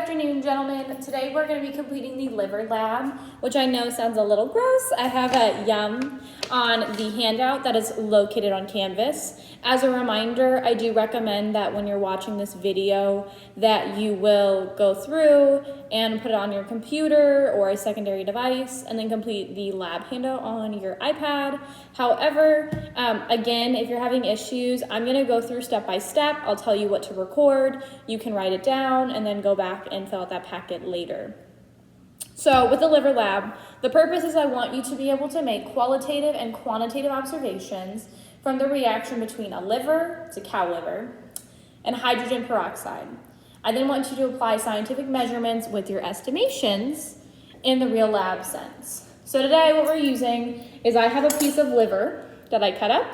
afternoon, gentlemen. Today we're going to be completing the liver lab, which I know sounds a little gross. I have a yum on the handout that is located on Canvas. As a reminder, I do recommend that when you're watching this video that you will go through and put it on your computer or a secondary device and then complete the lab handout on your iPad. However, again, if you're having issues, I'm going to go through step by step. I'll tell you what to record. You can write it down and then go back and fill out that packet later. So with the liver lab, the purpose is I want you to be able to make qualitative and quantitative observations from the reaction between a liver, it's a cow liver, and hydrogen peroxide. I then want you to apply scientific measurements with your estimations in the real lab sense. So today what we're using is I have a piece of liver that I cut up.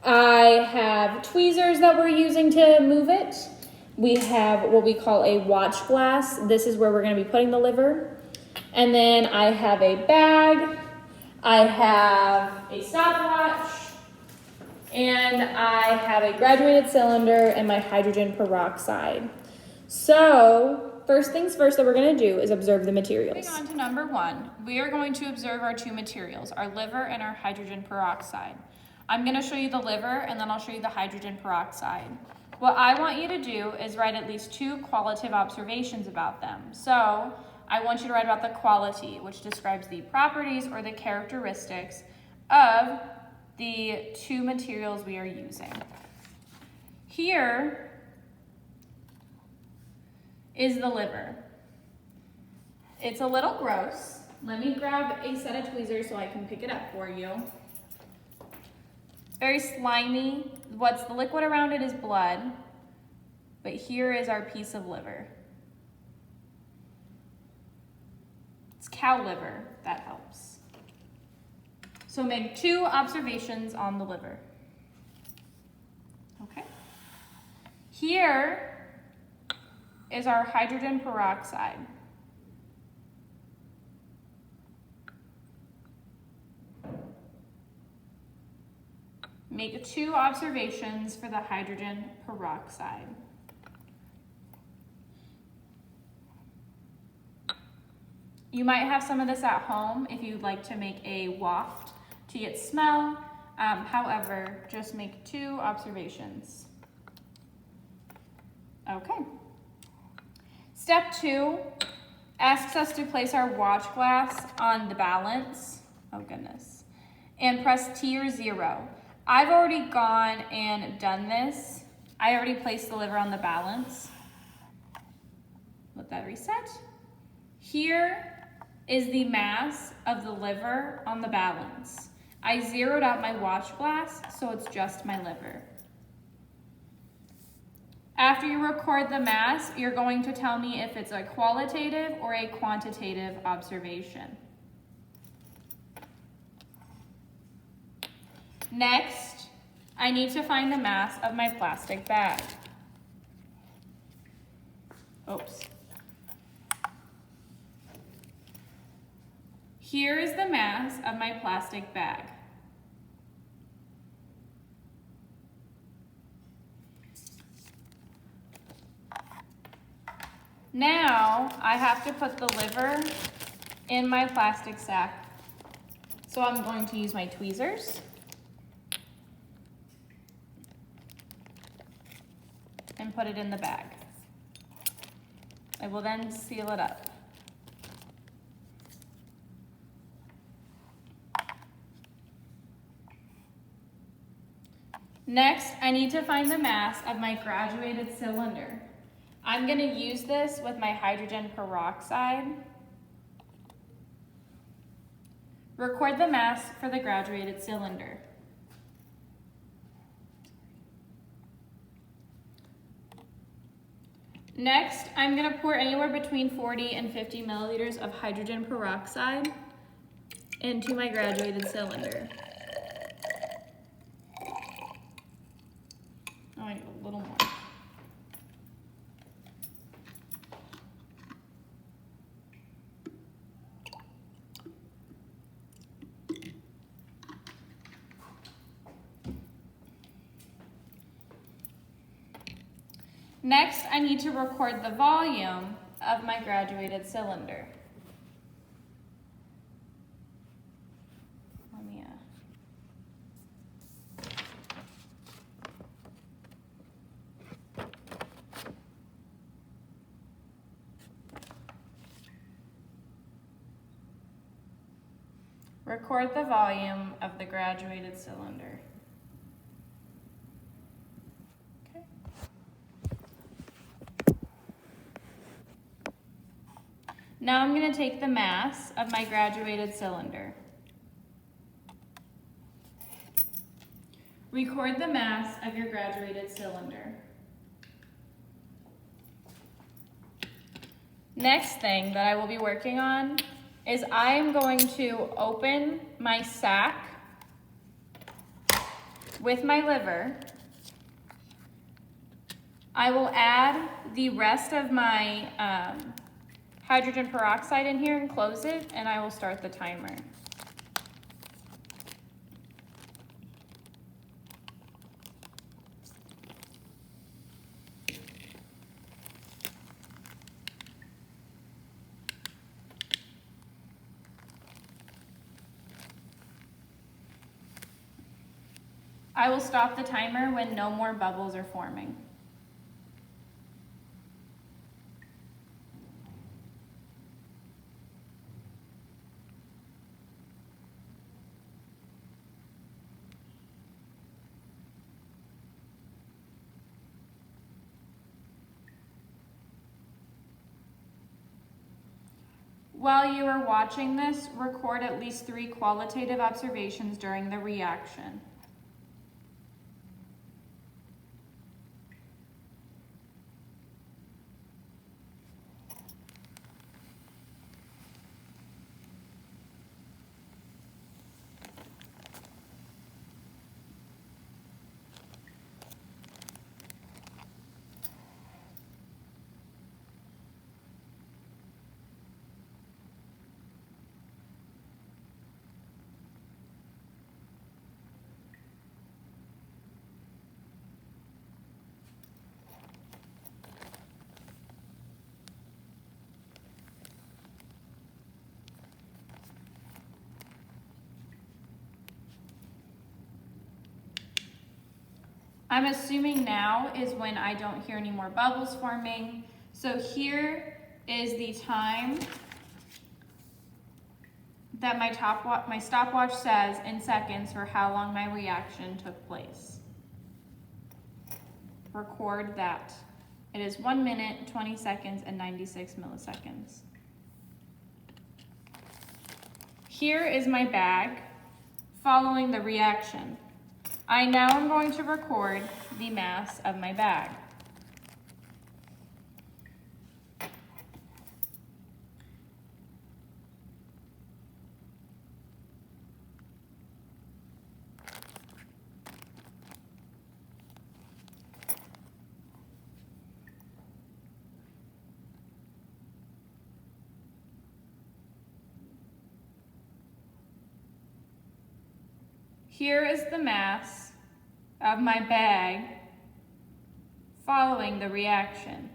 I have tweezers that we're using to move it. We have what we call a watch glass. This is where we're going to be putting the liver. And then I have a bag. I have a stopwatch. And I have a graduated cylinder and my hydrogen peroxide. So first things first that we're going to do is observe the materials. Moving on to number 1, we are going to observe our two materials, our liver and our hydrogen peroxide. I'm going to show you the liver and then I'll show you the hydrogen peroxide. What I want you to do is write at least 2 qualitative observations about them. So I want you to write about the quality, which describes the properties or the characteristics of the 2 materials we are using. Here is the liver. It's a little gross. Let me grab a set of tweezers so I can pick it up for you. Very slimy. What's the liquid around it is blood, but here is our piece of liver. It's cow liver, that helps. So make 2 observations on the liver. Okay. Here is our hydrogen peroxide. Make 2 observations for the hydrogen peroxide. You might have some of this at home if you'd like to make a waft to get smell. However, just make 2 observations. Okay. Step 2 asks us to place our watch glass on the balance. Oh goodness. And press T or 0. I've already gone and done this. I already placed the liver on the balance. Let that reset. Here is the mass of the liver on the balance. I zeroed out my watch glass, so it's just my liver. After you record the mass, you're going to tell me if it's a qualitative or a quantitative observation. Next, I need to find the mass of my plastic bag. Oops. Here is the mass of my plastic bag. Now, I have to put the liver in my plastic sack. So I'm going to use my tweezers. And put it in the bag. I will then seal it up. Next, I need to find the mass of my graduated cylinder. I'm going to use this with my hydrogen peroxide. Record the mass for the graduated cylinder. Next, I'm going to pour anywhere between 40 and 50 milliliters of hydrogen peroxide into my graduated cylinder. Oh, I need a little more. Next, I need to record the volume of my graduated cylinder. Let me, record the volume of the graduated cylinder. Okay. Now I'm going to take the mass of my graduated cylinder. Record the mass of your graduated cylinder. Next thing that I will be working on is I am going to open my sack with my liver. I will add the rest of my hydrogen peroxide in here and close it, and I will start the timer. I will stop the timer when no more bubbles are forming. While you are watching this, record at least 3 qualitative observations during the reaction. I'm assuming now is when I don't hear any more bubbles forming. So here is the time that my stopwatch says in seconds for how long my reaction took place. Record that. It is 1 minute, 20 seconds, and 96 milliseconds. Here is my bag following the reaction. I now am going to record the mass of my bag. Here is the mass of my bag following the reaction.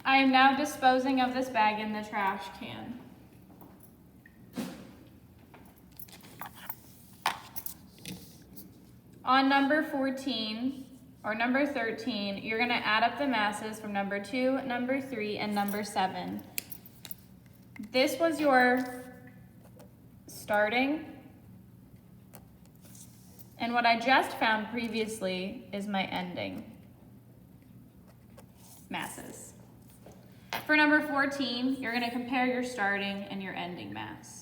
I am now disposing of this bag in the trash can. On number 14, or number 13, you're gonna add up the masses from number 2, number 3, and number 7. This was your starting, and what I just found previously is my ending masses. For number 14, you're gonna compare your starting and your ending mass.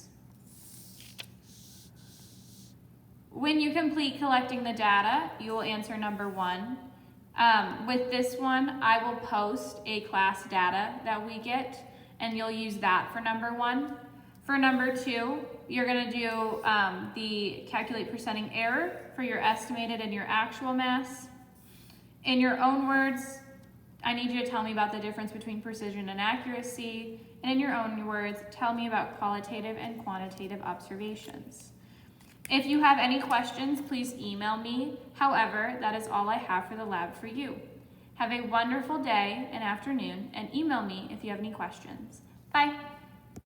When you complete collecting the data, you will answer number 1. With this one, I will post a class data that we get, and you'll use that for number 1. For number 2, you're gonna do the calculate percenting error for your estimated and your actual mass. In your own words, I need you to tell me about the difference between precision and accuracy, and in your own words, tell me about qualitative and quantitative observations. If you have any questions, please email me. However, that is all I have for the lab for you. Have a wonderful day and afternoon, and email me if you have any questions. Bye.